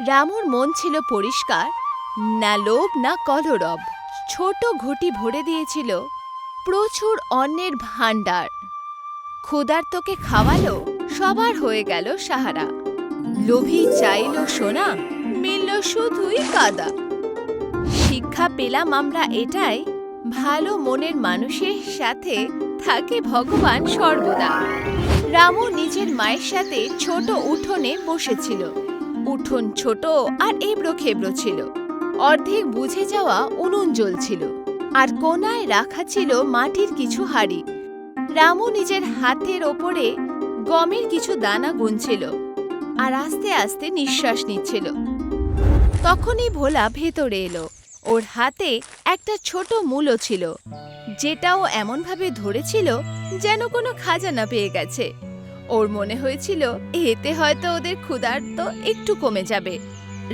রামুর মন ছিল পরিষ্কার, না লোভ না কলরব। ছোট ঘটি ভরে দিয়েছিল প্রচুর অন্নের ভাণ্ডার। ক্ষুধার্তকে খাওয়ালো, সবার হয়ে গেল সাহারা। লোভী চাইল সোনা, মিলল শুধুই কাদা। শিক্ষা পেলাম আমরা এটাই, ভালো মনের মানুষের সাথে থাকে ভগবান সর্বদা। রামু নিজের মায়ের সাথে ছোট উঠোনে বসেছিল। উঠোন ছোট আর এবড়ো খেবড়ো ছিল। অর্ধেক বুঝে যাওয়া উনুন জ্বলছিল, আর কোনায় রাখা ছিল মাটির কিছু হাঁড়ি। রামু নিজের হাতের ওপরে গমের কিছু দানা গুনছিল আর আস্তে আস্তে নিঃশ্বাস নিচ্ছিল। তখনই ভোলা ভেতরে এলো। ওর হাতে একটা ছোট মূলো ছিল, যেটাও এমনভাবে ধরেছিল যেন কোনো খাজানা পেয়ে গেছে। ওর মনে হয়েছিল এতে হয়তো ওদের ক্ষুধার্ত একটু কমে যাবে।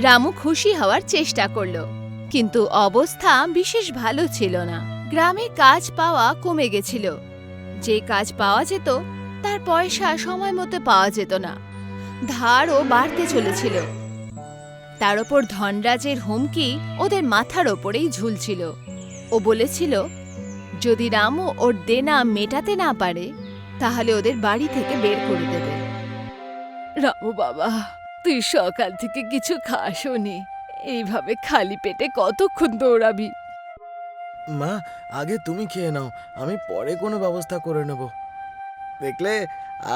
রামু খুশি হওয়ার চেষ্টা করলো, কিন্তু অবস্থা বিশেষ ভালো ছিল না। গ্রামে কাজ পাওয়া কমে গেছিল। যে কাজ পাওয়া যেত তার পয়সা সময় মতো পাওয়া যেত না। ধারও বাড়তে চলেছিল। তার ওপর ধনরাজের হুমকি ওদের মাথার ওপরেই ঝুলছিল। ও বলেছিল যদি রামু ওর দেনা মেটাতে না পারে তাহলে ওদের বাড়ি থেকে বের করে দেবে। রামু বাবা, তুই সকাল থেকে কিছু খাসনি, এইভাবে খালি পেটে কতক্ষণ দৌড়াবি? মা, আগে তুমি খেয়ে নাও, আমি পরে কোনো ব্যবস্থা করে নেব। দেখলে,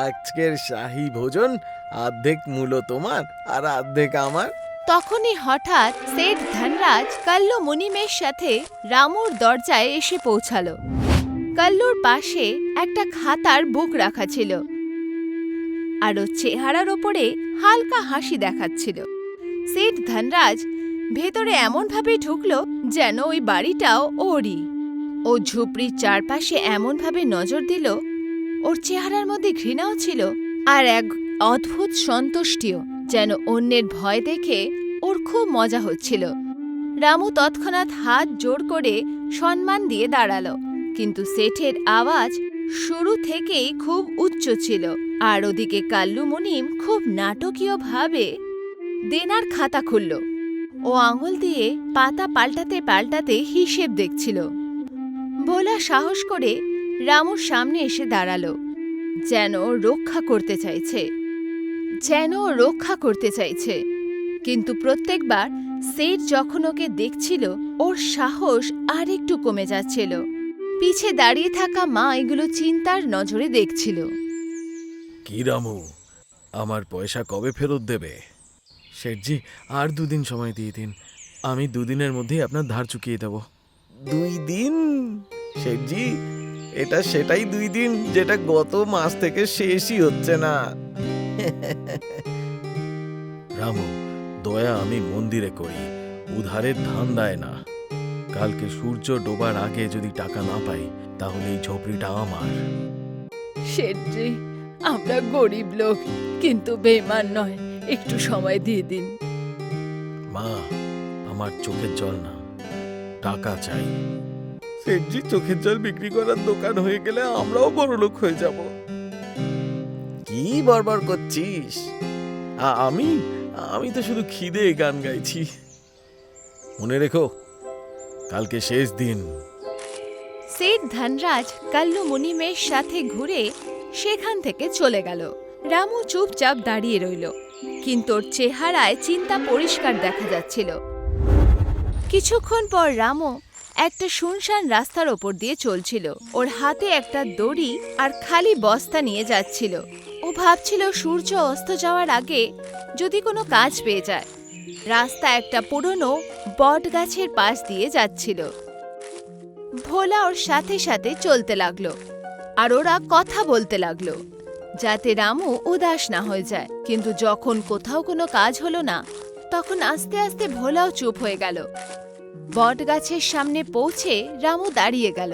আজকের শাহী ভোজন অর্ধেক মূলো তোমার আর অর্ধেক আমার। তখনই হঠাৎ সেঠ ধনরাজ কাল্লু মুনিমের সাথে রামুর দরজায় এসে পৌঁছালো। কাল্লুর পাশে একটা খাতার বুক রাখা ছিল, আর ওর চেহারার ওপরে হালকা হাসি দেখাচ্ছিল। সেঠ ধনরাজ ভেতরে এমনভাবে ঢুকলো যেন ওই বাড়িটাও ওরই। ও ঝুপড়ির চারপাশে এমনভাবে নজর দিল, ওর চেহারার মধ্যে ঘৃণাও ছিল আর এক অদ্ভুত সন্তুষ্টিও, যেন অন্যের ভয় দেখে ওর খুব মজা হচ্ছিল। রামু তৎক্ষণাৎ হাত জোড় করে সম্মান দিয়ে দাঁড়ালো, কিন্তু সেঠের আওয়াজ শুরু থেকেই খুব উচ্চ ছিল। আর ওদিকে কাল্লু মুনিম খুব নাটকীয়ভাবে দেনার খাতা খুলল। ও আঙুল দিয়ে পাতা পাল্টাতে পাল্টাতে হিসেব দেখছিল। ভোলা সাহস করে রামুর সামনে এসে দাঁড়ালো, যেন রক্ষা করতে চাইছে। কিন্তু প্রত্যেকবার সেঠ যখন ওকে দেখছিল ওর সাহস আর একটু কমে যাচ্ছিল। পিছে দাঁড়িয়ে থাকা মা এগুলো চিন্তার নজরে দেখছিল। কি রামু, আমার পয়সা কবে ফেরত দেবে? শেঠজি, আর 2 দিন সময় দিয়ে দিন, আমি 2 দিনের মধ্যেই আপনার ধার চুকিয়ে দেব। 2 দিন? শেঠজি, এটা সেটাই 2 দিন যেটা গত মাস থেকে শেষই হচ্ছে না। রামু, দয়া আমি মন্দিরে করি, উধারের ধান্দায় না। কালকে সূর্য ডোবার আগে যদি টাকা না পাই তাহলে এই ঝোপড়িটা আমার। শেঠজি, আমরা গরিব লোক, কিন্তু বেঈমান নয়, একটু সময় দিয়ে দিন। মা, আমার চোখের জল না, টাকা চাই। শেঠজি, চোখের জল বিক্রি করার দোকান হয়ে গেলে আমরাও বড়লোক হয়ে যাব। কি বড়বড় করছিস? আমি তো শুধু খিদে গান গাইছি। মনে রেখো, কালকে শেষ দিন। সেঠ ধনরাজ কাল্লু মুনিমের সাথে ঘুরে সেখান থেকে চলে গেল। রামু চুপচাপ দাঁড়িয়ে রইল, কিন্তু ওর চেহারায় চিন্তা পরিষ্কার দেখা যাচ্ছিল। কিছুক্ষণ পর রামু একটা শুনশান রাস্তার ওপর দিয়ে চলছিল। ওর হাতে একটা দড়ি আর খালি বস্তা নিয়ে যাচ্ছিল। ও ভাবছিল সূর্য অস্ত যাওয়ার আগে যদি কোনো কাজ পেয়ে যায়। রাস্তা একটা পুরনো বট গাছের পাশ দিয়ে যাচ্ছিল। ভোলা ওর সাথে সাথে চলতে লাগলো, আর ওরা কথা বলতে লাগলো যাতে রামু উদাস না হয়ে যায়। কিন্তু যখন কোথাও কোনো কাজ হলো না, তখন আস্তে আস্তে ভোলাও চুপ হয়ে গেল। বট গাছের সামনে পৌঁছে রামু দাঁড়িয়ে গেল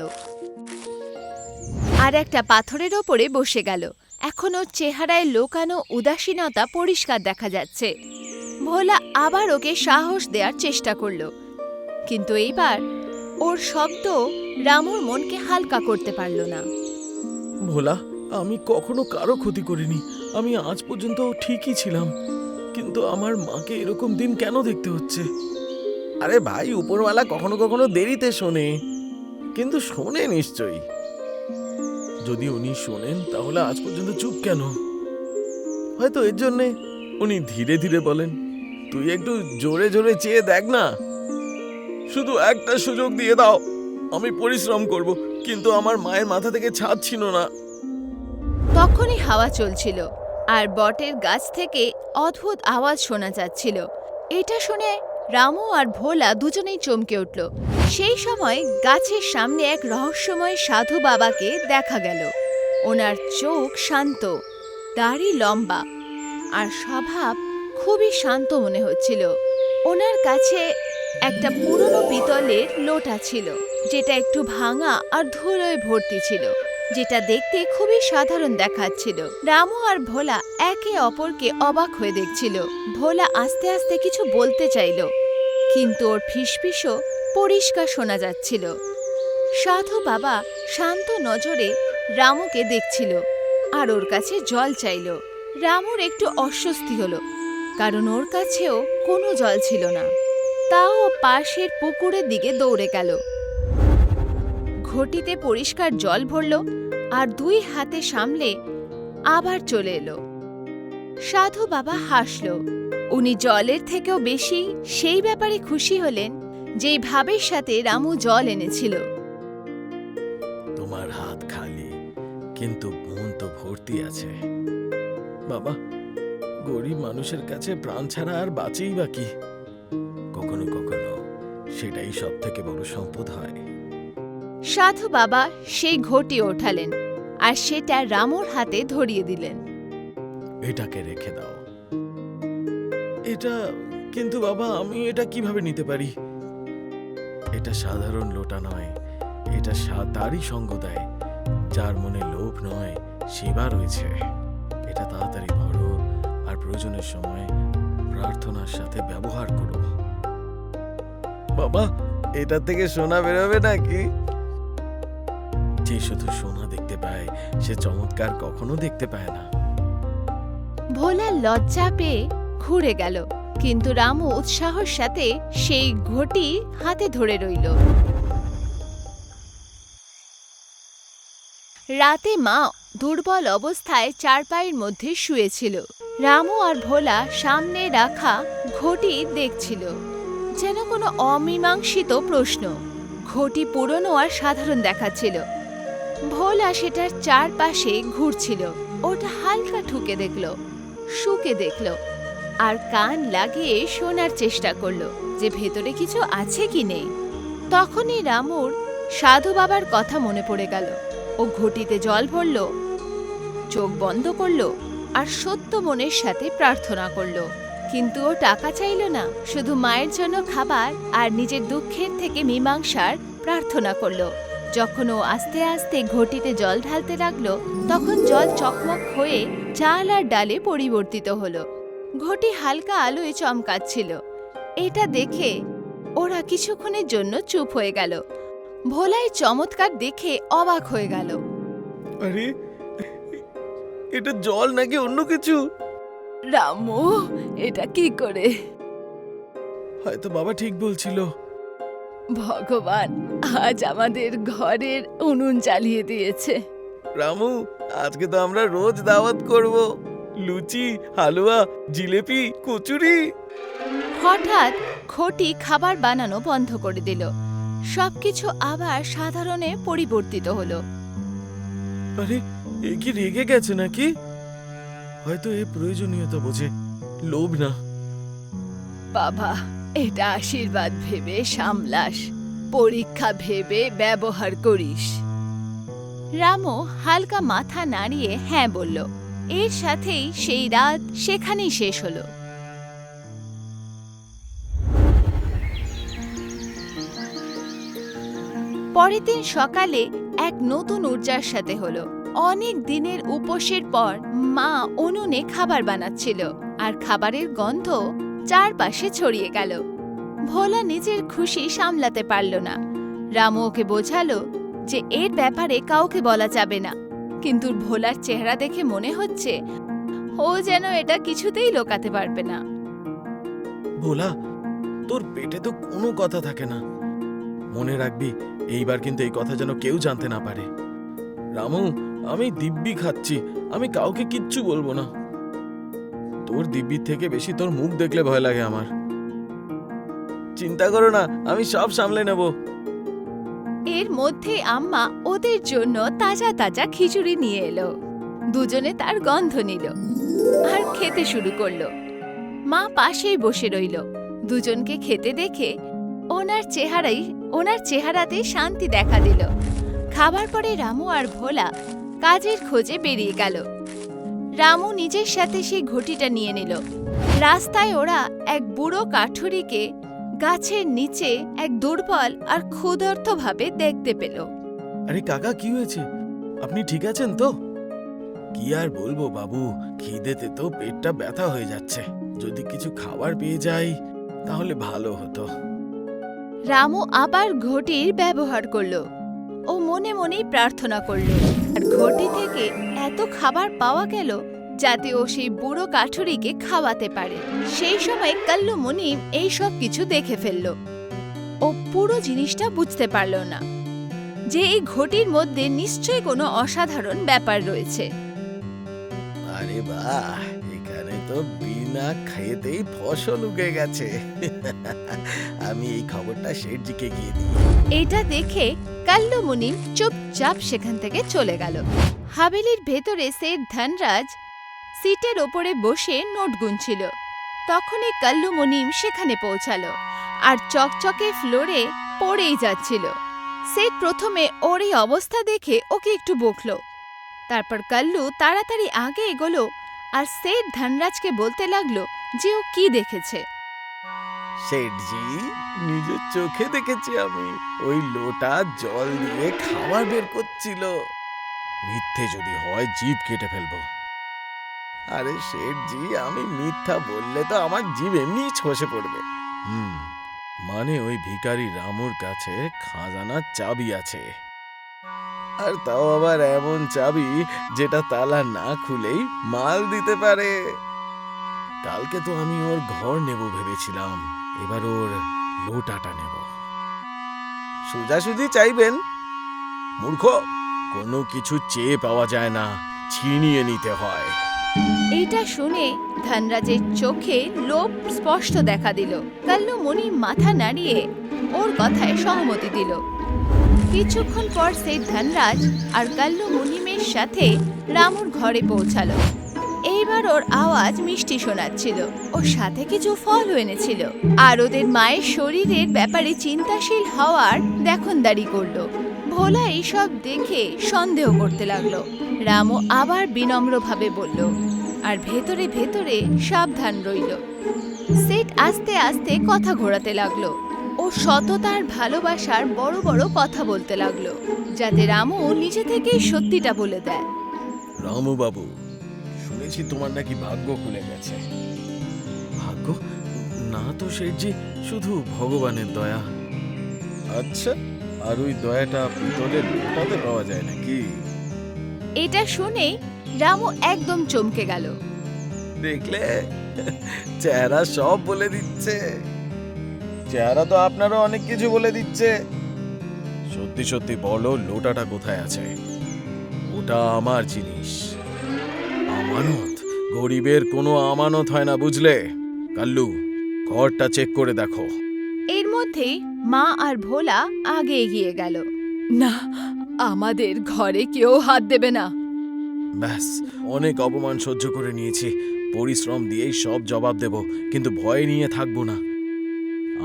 আর একটা পাথরের ওপরে বসে গেল। এখন ওর চেহারায় লোকানো উদাসীনতা পরিষ্কার দেখা যাচ্ছে। ভোলা আবার ওকে সাহস দেওয়ার চেষ্টা করল, কিন্তু এইবার ওর শব্দ রামুর মনকে হালকা করতে পারল না। ভোলা, আমি কখনো কারো ক্ষতি করিনি, আমি আজ পর্যন্ত ঠিকই ছিলাম। কিন্তু আমার মাকে এরকম দিন কেন দেখতে হচ্ছে? আরে ভাই, উপরওয়ালা কখনো কখনো দেরিতে শোনে, কিন্তু শোনে নিশ্চয়ই। যদি উনি শোনেন তাহলে আজ পর্যন্ত চুপ কেন? হয়তো এর জন্যে উনি ধীরে ধীরে বলেন, তুই একটু জোরে জোরে চেয়ে দেখ না, শুধু একটা সুযোগ দিয়ে দাও, আমি পরিশ্রম করব। কিন্তু আমার মায়ের মাথা থেকে ছাদ ছিল না। তখনই হাওয়া চলছিল আর বটের গাছ থেকে অদ্ভুত আওয়াজ শোনা যাচ্ছিল। এটা শুনে রামু আর ভোলা দুজনেই চমকে উঠল। সেই সময় গাছের সামনে এক রহস্যময় সাধু বাবাকে দেখা গেল। ওনার চোখ শান্ত, দাড়ি লম্বা আর স্বভাব খুবই শান্ত মনে হচ্ছিল। ওনার কাছে একটা পুরনো পিতলের লোটা ছিল, যেটা একটু ভাঙা আর ধুলোয় ভর্তি ছিল, যেটা দেখতে খুবই সাধারণ দেখাচ্ছিল। রামু আর ভোলা একে অপরকে অবাক হয়ে দেখছিল। ভোলা আস্তে আস্তে কিছু বলতে চাইল, কিন্তু ওর ফিসফিসও পরিষ্কার শোনা যাচ্ছিল। সাধু বাবা শান্ত নজরে রামুকে দেখছিল আর ওর কাছে জল চাইল। রামুর একটু অস্বস্তি হলো, কারণ ওর কাছেও কোনো জল ছিল না। তাও পাশের পুকুরের দিকে দৌড়ে গেল, ঘটিতে পরিষ্কার জল ভরল আর দুই হাতে সামলে আবার চলে এলো। সাধু বাবা হাসল। উনি জলের থেকেও বেশি সেই ব্যাপারে খুশি হলেন যেই ভাবের সাথে রামু জল এনেছিল। তোমার হাত খালি, কিন্তু মন তো ভর্তি আছে। বাবা, গরিব মানুষের কাছে প্রাণ ছাড়া আর বাঁচেই বা কি? কখনো কখনো সেটাই সব থেকে বড় সম্পদ হয়। সাধু বাবা সেই ঘটি ওঠালেন আর সেটা রামুর হাতে ধরিয়ে দিলেন। এটাকে রেখে দাও। এটা কিন্তু বাবা, আমি এটা কিভাবে নিতে পারি? এটা সাধারণ লোটা নয়, এটা তারই সঙ্গ দেয় যার মনে লোভ নয়, সেবা রয়েছে। এটা তাড়াতাড়ি ভরো আর প্রয়োজনের সময় প্রার্থনার সাথে ব্যবহার করো। বাবা, এটা থেকে সোনা বেরোবে নাকি? যে শুধু সোনা দেখতে পায় সে চমৎকার কখনো দেখতে পায় না। ভোলা লজ্জা পেয়ে ঘুরে গেল, কিন্তু রামু উৎসাহর সাথে সেই ঘটি হাতে ধরে রইল। রাতে মা দুর্বল অবস্থায় চারপায়ের মধ্যে শুয়েছিল। রামু আর ভোলা সামনে রাখা ঘটি দেখছিল, যেন কোনো অমীমাংসিত প্রশ্ন। ঘটি পুরনো আর সাধারণ দেখাচ্ছিল। ভোলা সেটার চারপাশে ঘুরছিল, ওটা হালকা ঠুকে দেখল, শুকে দেখল আর কান লাগিয়ে শোনার চেষ্টা করলো যে ভেতরে কিছু আছে কি নেই। তখনই রামুর সাধু বাবার কথা মনে পড়ে গেল। ও ঘটিতে জল ভরল, চোখ বন্ধ করল আর সত্য মনের সাথে প্রার্থনা করল। কিন্তু ও টাকা চাইল না, শুধু মায়ের জন্য খাবার আর নিজের দুঃখের থেকে মীমাংসার প্রার্থনা করল। যখন ও আস্তে আস্তে ঘটিতে জল ঢালতে লাগলো, তখন জল চকমক হয়ে চাল আর ডালে পরিবর্তিত হলো। ঘটি হালকা আলোয় চমকাচ্ছিল। এটা দেখে ওরা কিছুক্ষণের জন্য চুপ হয়ে গেল। ভোলাই চমৎকার দেখে অবাক হয়ে গেল। আরে, এটা জল নাকি অন্য কিছু? রামু, এটা কি করে? হয়তো বাবা ঠিক বলছিল। ভগবান আজ আমাদের ঘরের উনুন জ্বালিয়ে দিয়েছে। রামু, আজকে তো আমরা রোজ দাওয়াত করব। লুচি, হালুয়া, জিলেপি, কচুরি। হঠাৎ ঘটি খাবার বানানো বন্ধ করে দিল। সবকিছু আবার সাধারণে পরিবর্তিত হলো। আরে, এ কি রেগে গেছে নাকি? হয়তো এ প্রয়োজনীয়তা বোঝে, লোভ না। বাবা, এটা আশীর্বাদ ভেবে সামলাস, পরীক্ষা ভেবে ব্যবহার করিস। রামু হালকা মাথা নাড়িয়ে হ্যাঁ বলল। এর সাথেই সেই রাত সেখানেই শেষ হলো। পরের দিন সকালে এক নতুন ঊর্জার সাথে হলো। অনেক দিনের উপোসের পর মা উনুনে খাবার বানাচ্ছিল আর খাবারের গন্ধ চারপাশে ছড়িয়ে গেল। ভোলা নিজের খুশি সামলাতে পারল না। রামু ওকে বোঝালো যে এর ব্যাপারে কাউকে বলা যাবে না, কিন্তু ভোলার চেহারা দেখে মনে হচ্ছে ও ও যেন এটা কিছুতেই লোকাতে পারবে না। ভোলা, তোর পেটে তো কোনো কথা থাকে না। মনে রাখবি, এইবার কিন্তু এই কথা যেন কেউ জানতে না পারে। রামু, আমি দিব্যি খাচ্ছি, আমি কাউকে কিচ্ছু বলবো না। তোর দিব্যির থেকে বেশি তোর মুখ দেখলে ভয় লাগে আমার। চিন্তা করো না, আমি সব সামলে নেব। এর মধ্যে আম্মা ওদের জন্য তাজা তাজা খিচুড়ি নিয়ে এলো। দুজনে তার গন্ধ নিল আর খেতে শুরু করলো। মা পাশেই বসে রইল। দুজনকে খেতে দেখে ওনার চেহারাতে শান্তি দেখা দিল। খাবার পরে রামু আর ভোলা কাজের খোঁজে বেরিয়ে গেল। রামু নিজের সাথে সেই ঘটিটা নিয়ে নিল। রাস্তায় ওরা এক বুড়ো কাঠুরিকে গাছের নিচে এক দুর্বল আর ক্ষুধার্ত ভাবে দেখতে পেল। আরে কাকা, কি হয়েছে? আপনি ঠিক আছেন তো? কি আর বলবো বাবু, খিদেতে তো পেটটা ব্যথা হয়ে যাচ্ছে। যদি কিছু খাবার পেয়ে যাই তাহলে ভালো হতো। রামু আবার ঘটির ব্যবহার করলো। ও মনে মনেই প্রার্থনা করলো আর ঘটি থেকে এত খাবার পাওয়া গেল যাতে ও সেই বুড়ো কাঠুরিকে খাওয়াতে পারে। সেই সময় কাল্লু মুনিম এই সব কিছু দেখে ফেলল। ও পুরো জিনিসটা বুঝতে পারল না যে এই ঘটির মধ্যে নিশ্চয়ই কোনো অসাধারণ ব্যাপার রয়েছে। আরে বাহ, এখানে তো বিনা খেতেই ফসল উগে গেছে। আমি এই খবরটা শেঠজিকে গিয়ে দিই। এটা দেখে কাল্লু মুনিম চুপচাপ সেখান থেকে চলে গেল। হাভেলির ভেতরে শেঠ ধনরাজ সিটের ওপরে বসে নোট গুনছিল। তখনই কাল্লু মুনিম সেখানে পৌঁছালো আর চকচকে ফ্লোরে পড়েই যাচ্ছিল। শেঠ প্রথমে ওর এই অবস্থা দেখে ওকে একটু বকল। তারপর কাল্লু তাড়াতাড়ি আগে এগোলো আর শেঠ ধনরাজকে বলতে লাগলো যে ও কি দেখেছে। শেঠজি, নিজের চোখে দেখেছি আমি, ওই লোটা জল দিয়ে খাবার বের করছিল। মিথ্যে যদি হয় জিভ কেটে ফেলবো। আরে শেঠজি, আমি মিথ্যা বললে তো আমার জিভ এমনি খসে পড়বে। মানে ওই ভিখারি রামুর কাছে খাজানার চাবি আছে, আর তাও আবার এমন চাবি যেটা তালা না খুলেই মাল দিতে পারে। কালকে তো আমি ওর ঘর নেব ভেবেছিলাম, এবার ওর লোটাটা নেব। সোজাসুজি চাইবেন? মূর্খ, কোনো কিছু চেয়ে পাওয়া যায় না, ছিনিয়ে নিতে হয়। এইটা শুনে ধনরাজের চোখে লোভ স্পষ্ট দেখা দিল। কাল্লু মুনিম মাথা নাড়িয়ে ওর কথায় সহমতি দিল। কিছুক্ষণ পর সেই ধনরাজ আর কাল্লু মুনিমের সাথে রামুর ঘরে পৌঁছালো। এইবার ওর আওয়াজ মিষ্টি শোনাচ্ছিল। ওর সাথে কিছু ফলও এনেছিল আর ওদের মায়ের শরীরের ব্যাপারে চিন্তাশীল হওয়ার দেখনদারি করলো। ভোলা এইসব দেখে সন্দেহ করতে লাগলো। রামু আবার বিনম্রভাবে বলল আর ভেতরে ভেতরে সাবধান রইল। সেট আস্তে আস্তে কথা ঘোরাতে লাগলো। ও সততার ভালোবাসার বড় বড় কথা বলতে লাগলো যাতে রামু নিজে থেকেই সত্যিটা বলে দেয়। রামু বাবু, শুনেছি তোমার নাকি ভাগ্য খুলে গেছে। ভাগ্য না তো শেঠজি, শুধু ভগবানের দয়া। আচ্ছা, আর ওই দয়াটা পিতলের লোটাতে পাওয়া যায় নাকি? এটা শুনে রামু একদম চমকে গেল। দেখলে, চেহারা সব বলে দিচ্ছে। চেহারা তো আপনারও অনেক কিছু বলে দিচ্ছে। সত্যি সত্যি বলো, লোটাটা কোথায় আছে? ওটা আমার জিনিস, আমানত। গরিবের কোনো আমানত হয় না, বুঝলে? কাল্লু, ঘরটা চেক করে দেখো। এর মধ্যেই মা আর ভোলা আগে এগিয়ে গেল। না, আমাদের ঘরে কেউ হাত দেবে না। ব্যাস, অনেক অপমান সহ্য করে নিয়েছি। পরিশ্রম দিয়েই সব জবাব দেব, কিন্তু ভয় নিয়ে থাকবো না।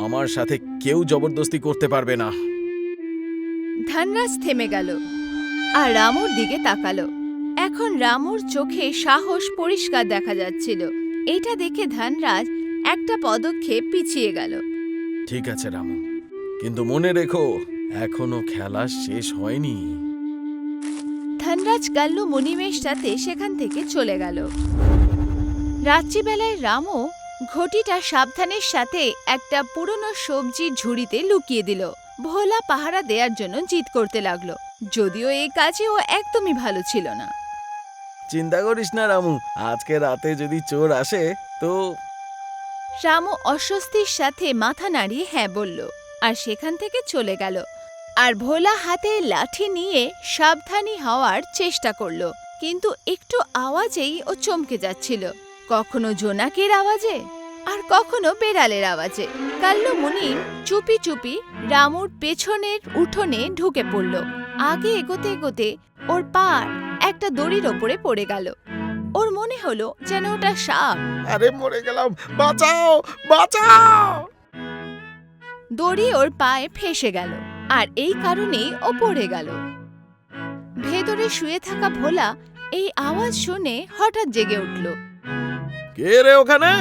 আমার সাথে কেউ জবরদস্তি করতে পারবে না। ধনরাজ থেমে গেল আর রামুর দিকে তাকালো। এখন রামুর চোখে সাহস পরিষ্কার দেখা যাচ্ছিল। এটা দেখে ধনরাজ একটা পদক্ষেপ পিছিয়ে গেল। ঠিক আছে রামু, কিন্তু মনে রেখো, এখনো খেলা শেষ হয়নি। ধনরাজ কাল্লু মুনিমের সাথে সেখান থেকে চলে গেল। রাত্রিবেলায় রামু ঘটিটা সাবধানের সাথে একটা পুরনো সবজির ঝুড়িতে লুকিয়ে দিল। ভোলা পাহারা দেওয়ার জন্য জিদ করতে লাগলো, যদিও এই কাজে ও একদমই ভালো ছিল না। চিন্তা করিস না রামু, আজকে রাতে যদি চোর আসে তো। রামু অস্বস্তির সাথে মাথা নাড়িয়ে হ্যাঁ বলল আর সেখান থেকে চলে গেল। আর ভোলা হাতে লাঠি নিয়ে সাবধানী হওয়ার চেষ্টা করলো, কিন্তু একটু আওয়াজেই ও চমকে যাচ্ছিল, কখনো জোনাকের আওয়াজে আর কখনো বেড়ালের আওয়াজে। কাল্লু মুনিম চুপি চুপি রামুর পেছনের উঠোনে ঢুকে পড়ল। আগে এগোতে এগোতে ওর পা একটা দড়ির ওপরে পড়ে গেল। ওর মনে হলো যেন ওটা সাপ। আরে মরে গেলাম, বাঁচাও বাঁচাও। দড়ি ওর পায়ে ফেসে গেল আর এই কারণেই ও পড়ে গেল। ভেতরে শুয়ে থাকা ভোলা এই আওয়াজ শুনে হঠাৎ জেগে উঠল। কে রে ওখানে?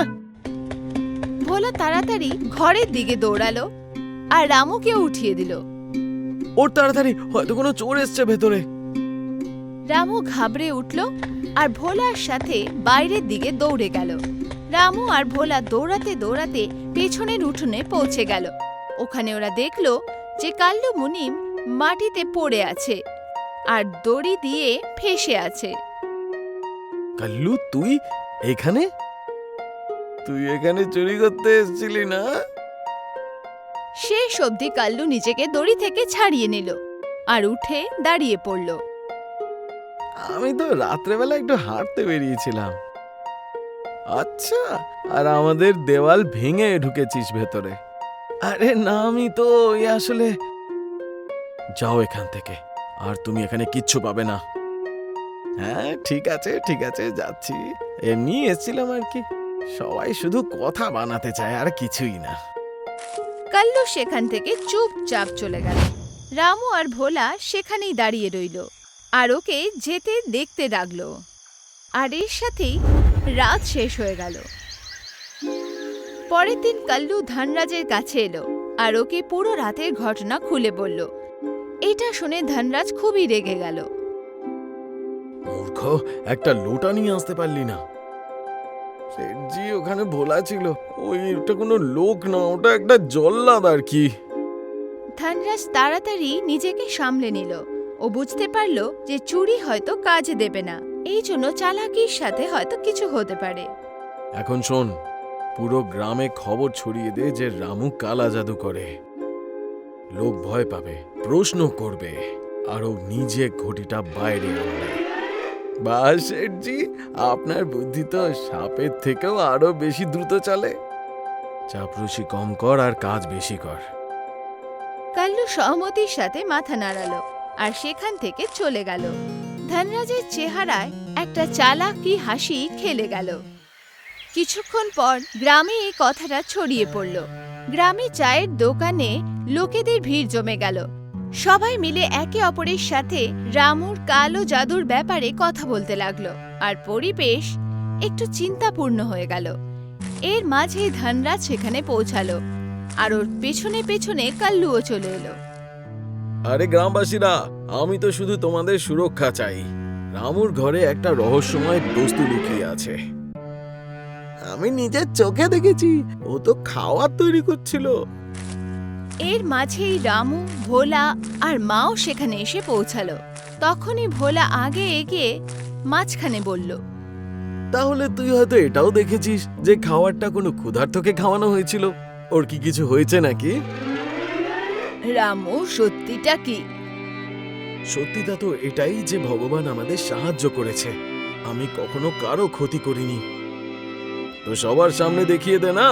ভোলা তাড়াতাড়ি ঘরের দিকে দৌড়ালো আর রামুকে উঠিয়ে দিল। ওর তাড়াতাড়ি, হয়তো কোনো চোর এসছে ভেতরে। রামু ঘাবড়ে উঠল আর ভোলার সাথে বাইরের দিকে দৌড়ে গেল। রামু আর ভোলা দৌড়াতে দৌড়াতে পেছনের উঠোনে পৌঁছে গেল। ওখানে ওরা দেখল যে কাল্লু মুনিম মাটিতে পড়ে আছে আর দড়ি দিয়ে ফেসে আছে। কাল্লু, তুই এখানে? তুই এখানে চুরি করতে এসেছিলি না? শেষ অবধি কাল্লু নিজেকে দড়ি থেকে ছাড়িয়ে নিল আর উঠে দাঁড়িয়ে পড়ল। আমি তো রাত্রেবেলা একটু হাঁটতে বেরিয়েছিলাম। আচ্ছা, আর আমাদের দেওয়াল ভেঙে ঢুকেছিস ভেতরে? আরে না, আমি তো আসলে। যাও এখান থেকে, আর তুমি এখানে কিচ্ছু পাবে না। হ্যাঁ ঠিক আছে ঠিক আছে, যাচ্ছি। এমনি এসেছিলাম আর কি। সবাই শুধু কথা বানাতে চায়, আর কিছুই না। কাল্লু সেখান থেকে চুপচাপ চলে গেল। রামু আর ভোলা সেখানেই দাঁড়িয়ে রইল আর ওকে যেতে দেখতে লাগলো। আর এর সাথেই রাত শেষ হয়ে গেল। পরের দিন কাল্লু ধনরাজের কাছে এলো আর ওকে পুরো রাতের ঘটনা খুলে বলল। এটা শুনে ধনরাজ খুবই রেগে গেল। মূর্খ, একটা লোটা নিয়ে আসতে পারলি না? শেঠজি, ওখানে ভোলা ছিল। ওটা কোনো লোক না, ওটা একটা জল্লাদ আর কি। ধনরাজ তাড়াতাড়ি নিজেকে সামলে নিল। ও বুঝতে পারল যে চুরি হয়তো কাজে দেবে না, এই জন্য চালাকির সাথে হয়তো কিছু হতে পারে। এখন শোন, পুরো গ্রামে খবর ছড়িয়ে দে যে রামু কালা জাদু করে। লোক ভয় পাবে, প্রশ্ন করবে, আর ও নিজে ঘটিটা বাইরে আনবে। বাস শেঠজি, আপনার বুদ্ধি তো সাপের থেকেও আরো বেশি দ্রুত চলে। চাপরুষি কম কর আর কাজ বেশি কর। কাল্লু সহমতির সাথে মাথা নাড়ালো আর সেখান থেকে চলে গেল। ধনরাজের চেহারায় একটা চালাকি হাসি খেলে গেল। কিছুক্ষণ পর গ্রামে এই কথাটা ছড়িয়ে পড়ল। গ্রামে চায়ের দোকানে লোকেদের ভিড় জমে গেল। সবাই মিলে একে অপরের সাথে রামুর কালো জাদুর ব্যাপারে কথা বলতে লাগলো আর পরিবেশ একটু চিন্তাপূর্ণ হয়ে গেল। এর মাঝে ধনরাজ সেখানে পৌঁছালো আর ওর পেছনে পেছনে কাল্লুও চলে এলো। আরে গ্রামবাসীরা, আমি তো শুধু তোমাদের সুরক্ষা চাই। রামুর ঘরে একটা রহস্যময় বস্তু লুকিয়ে আছে। আমি নিজের চোখে দেখেছি, ও তো খাবার তৈরি করছিল। এর মাঝেই রামু, ভোলা আর মাও সেখানে এসে পৌঁছালো। তখনই ভোলা আগে এগিয়ে মাঝখানে বলল, তাহলে তুই হয়তো এটাও দেখেছিস যে খাবারটা কোনো ক্ষুধার্তকে খাওয়ানো হয়েছিল। ওর কি কিছু হয়েছে নাকি? রামু, সত্যিটা কি? সত্যিটা তো এটাই যে ভগবান আমাদের সাহায্য করেছে। আমি কখনো কারো ক্ষতি করিনি। তো সবার সামনে দেখিয়ে দে না।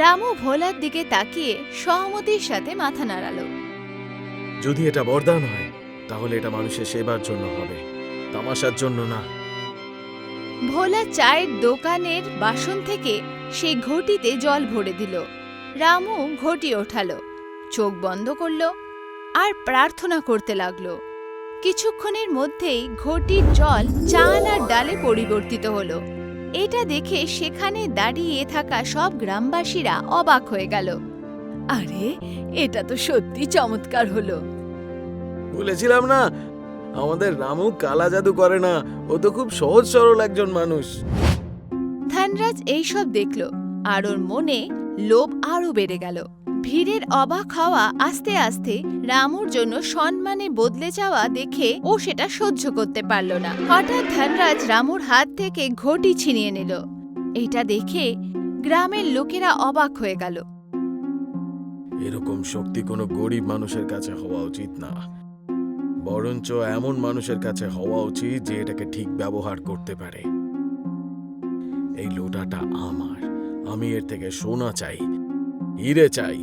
রামু ভোলার দিকে তাকিয়ে সহমতির সাথে মাথা নাড়ালো। যদি এটা বরদান হয়, তাহলে এটা মানুষের সেবার জন্য হবে, তামাশার জন্য না। ভোলা চায়ের দোকানের বাসন থেকে সেই ঘটিতে জল ভরে দিল। রামু ঘটি ওঠালো, চোখ বন্ধ করলো আর প্রার্থনা করতে লাগলো। কিছুক্ষণের মধ্যেই ঘটির জল চাল আর ডালে পরিবর্তিত হলো। এটা দেখে সেখানে দাঁড়িয়ে থাকা সব গ্রামবাসীরা অবাক হয়ে গেল। আরে, এটা তো সত্যি চমৎকার হলো। বলেছিলাম না, আমাদের রামু কালা জাদু করে না, ও তো খুব সহজ সরল একজন মানুষ। ধনরাজ এইসব দেখল আর ওর মনে লোভ আরো বেড়ে গেল। ভিড়ের অবাক হওয়া আস্তে আস্তে রামুর জন্য সম্মানে বদলে যাওয়া দেখে ও সেটা সহ্য করতে পারল না। হঠাৎ ধনরাজ রামুর হাত থেকে ঘটি ছিনিয়ে নিল। এটা দেখে গ্রামের লোকেরা অবাক হয়ে গেল। এরকম শক্তি কোনো গরিব মানুষের কাছে হওয়া উচিত না, বরঞ্চ এমন মানুষের কাছে হওয়া উচিত যে এটাকে ঠিক ব্যবহার করতে পারে। এই লোটাটা আমার, আমি এর থেকে সোনা চাই, হিরে চাই,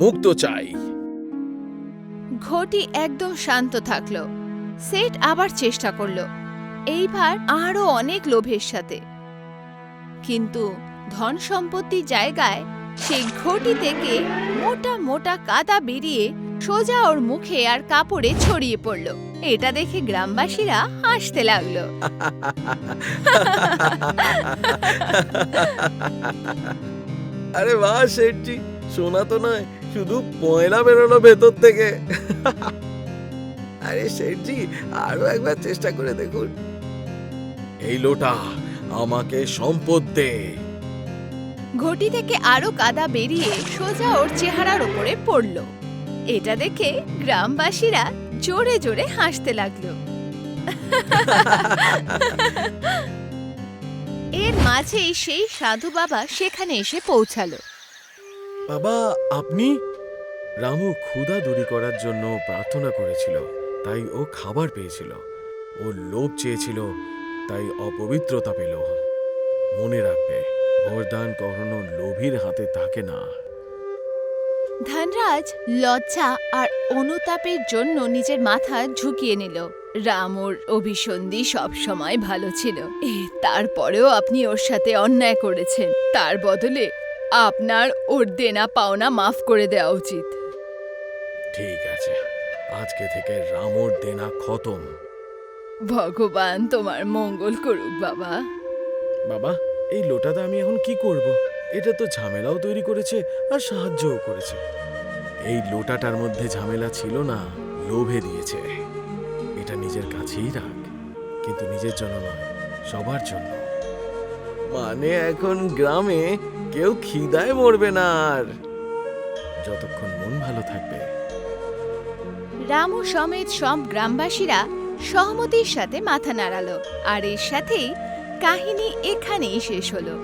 মুক্ত চাই। ঘটি একদম শান্ত থাকলো। সেট আবার চেষ্টা করলো, এইবার আরো অনেক লোভের সাথে। কিন্তু ধন সম্পত্তির জায়গায় সেই ঘটি থেকে মোটা মোটা কাদা বেরিয়ে সোজা ওর মুখে আর কাপড়ে ছড়িয়ে পড়ল। এটা দেখে গ্রামবাসীরা হাসতে লাগলো। আরে বাহ শেঠজি, সোনা তো নয়, শুধু ময়লা বেরোলো ভেতর থেকে। আরে শেঠজি, আরো একবার চেষ্টা করে দেখুন। এই লোটা আমাকে সম্পদ দে। ঘটি থেকে আরো কাদা বেরিয়ে সোজা ওর চেহারার উপরে পড়ল। এটা দেখে গ্রামবাসীরা জোরে জোরে হাসতে লাগলো। এর মাঝেই সেই সাধু বাবা সেখানে এসে পৌঁছালো। বাবা, আপনি? রামু ক্ষুধা দূরী করার জন্য প্রার্থনা করেছিল, তাই ও খাবার পেয়েছিল। ও লোভ চেয়েছিল, তাই অপবিত্রতা পেল। মনে রাখবে, বরদান কখনো লোভীর হাতে থাকে না। ধনরাজ লজ্জা আর অনুতাপের জন্য নিজের মাথা ঝুঁকিয়ে নিল। রামুর অভিসন্ধি সবসময় ভালো ছিল, তারপরেও আপনি ওর সাথে অন্যায় করেছেন। তার বদলে আপনার ওর দেনা পাওনা মাফ করে দেওয়া উচিত। ঠিক আছে, আজকে থেকে রামুর দেনা খতম। ভগবান তোমার মঙ্গল করুক বাবা। বাবা, এই লোটাতে আমি এখন কি করব? এটা তো ঝামেলাও তৈরি করেছে আর সাহায্যও করেছে। এই লোটাটার মধ্যে ঝামেলা ছিল না, লোভে দিয়েছে। এটা নিজের কাছেই রাখ, কিন্তু নিজের জন্য নয়, সবার জন্য। মানে এখন গ্রামে কেউ খিদায় মরবে না আর, যতক্ষণ মন ভালো থাকবে। রামু সমেত সব গ্রামবাসীরা সহমতির সাথে মাথা নাড়ালো। আর এর সাথেই কাহিনী এখানেই শেষ হলো।